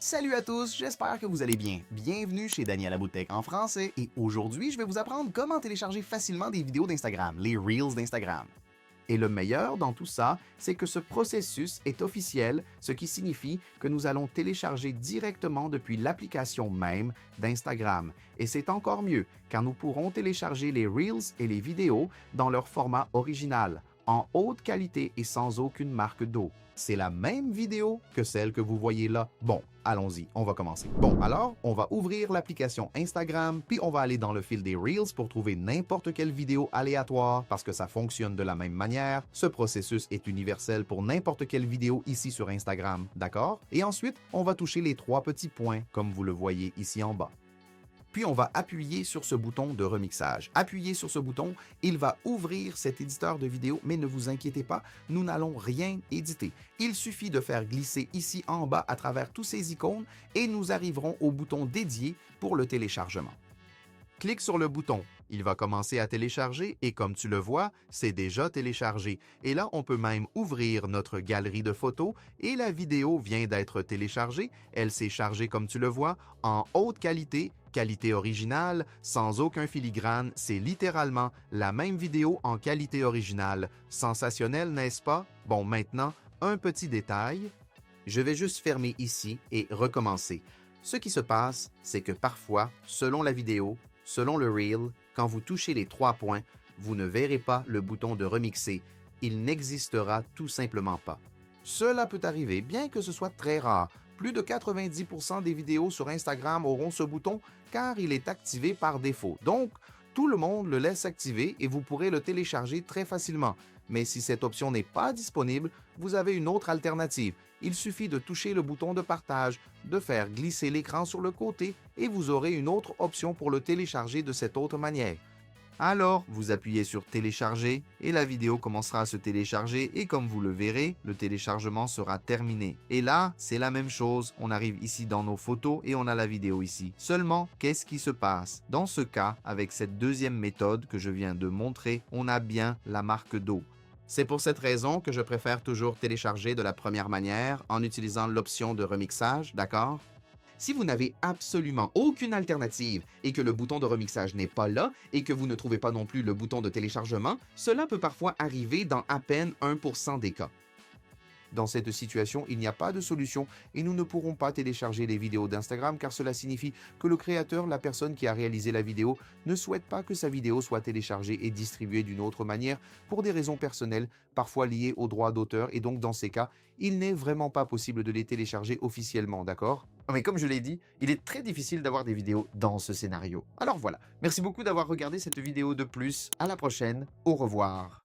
Salut à tous, j'espère que vous allez bien. Bienvenue chez Daniel Aboutech en français et aujourd'hui, je vais vous apprendre comment télécharger facilement des vidéos d'Instagram, les Reels d'Instagram. Et le meilleur dans tout ça, c'est que ce processus est officiel, ce qui signifie que nous allons télécharger directement depuis l'application même d'Instagram. Et c'est encore mieux, car nous pourrons télécharger les Reels et les vidéos dans leur format original, en haute qualité et sans aucune marque d'eau. C'est la même vidéo que celle que vous voyez là. Bon, allons-y, on va commencer. Bon, alors, on va ouvrir l'application Instagram, puis on va aller dans le fil des Reels pour trouver n'importe quelle vidéo aléatoire parce que ça fonctionne de la même manière. Ce processus est universel pour n'importe quelle vidéo ici sur Instagram, d'accord? Et ensuite, on va toucher les trois petits points comme vous le voyez ici en bas. Puis on va appuyer sur ce bouton de remixage. Appuyez sur ce bouton, il va ouvrir cet éditeur de vidéo, mais ne vous inquiétez pas, nous n'allons rien éditer. Il suffit de faire glisser ici en bas à travers tous ces icônes et nous arriverons au bouton dédié pour le téléchargement. Clique sur le bouton, il va commencer à télécharger et comme tu le vois, c'est déjà téléchargé. Et là, on peut même ouvrir notre galerie de photos et la vidéo vient d'être téléchargée. Elle s'est chargée comme tu le vois en haute qualité, qualité originale, sans aucun filigrane. C'est littéralement la même vidéo en qualité originale. Sensationnel, n'est-ce pas? Bon, maintenant, un petit détail. Je vais juste fermer ici et recommencer. Ce qui se passe, c'est que parfois, selon la vidéo, selon le Reel, quand vous touchez les trois points, vous ne verrez pas le bouton de remixer. Il n'existera tout simplement pas. Cela peut arriver, bien que ce soit très rare. Plus de 90% des vidéos sur Instagram auront ce bouton car il est activé par défaut. Donc, tout le monde le laisse activer et vous pourrez le télécharger très facilement. Mais si cette option n'est pas disponible, vous avez une autre alternative. Il suffit de toucher le bouton de partage, de faire glisser l'écran sur le côté et vous aurez une autre option pour le télécharger de cette autre manière. Alors, vous appuyez sur télécharger et la vidéo commencera à se télécharger et comme vous le verrez, le téléchargement sera terminé. Et là, c'est la même chose, on arrive ici dans nos photos et on a la vidéo ici. Seulement, qu'est-ce qui se passe? Dans ce cas, avec cette deuxième méthode que je viens de montrer, on a bien la marque d'eau. C'est pour cette raison que je préfère toujours télécharger de la première manière en utilisant l'option de remixage, d'accord? Si vous n'avez absolument aucune alternative et que le bouton de remixage n'est pas là et que vous ne trouvez pas non plus le bouton de téléchargement, cela peut parfois arriver dans à peine 1% des cas. Dans cette situation, il n'y a pas de solution et nous ne pourrons pas télécharger les vidéos d'Instagram car cela signifie que le créateur, la personne qui a réalisé la vidéo, ne souhaite pas que sa vidéo soit téléchargée et distribuée d'une autre manière pour des raisons personnelles, parfois liées aux droits d'auteur et donc dans ces cas, il n'est vraiment pas possible de les télécharger officiellement, d'accord? Mais comme je l'ai dit, il est très difficile d'avoir des vidéos dans ce scénario. Alors voilà, merci beaucoup d'avoir regardé cette vidéo de plus, à la prochaine, au revoir.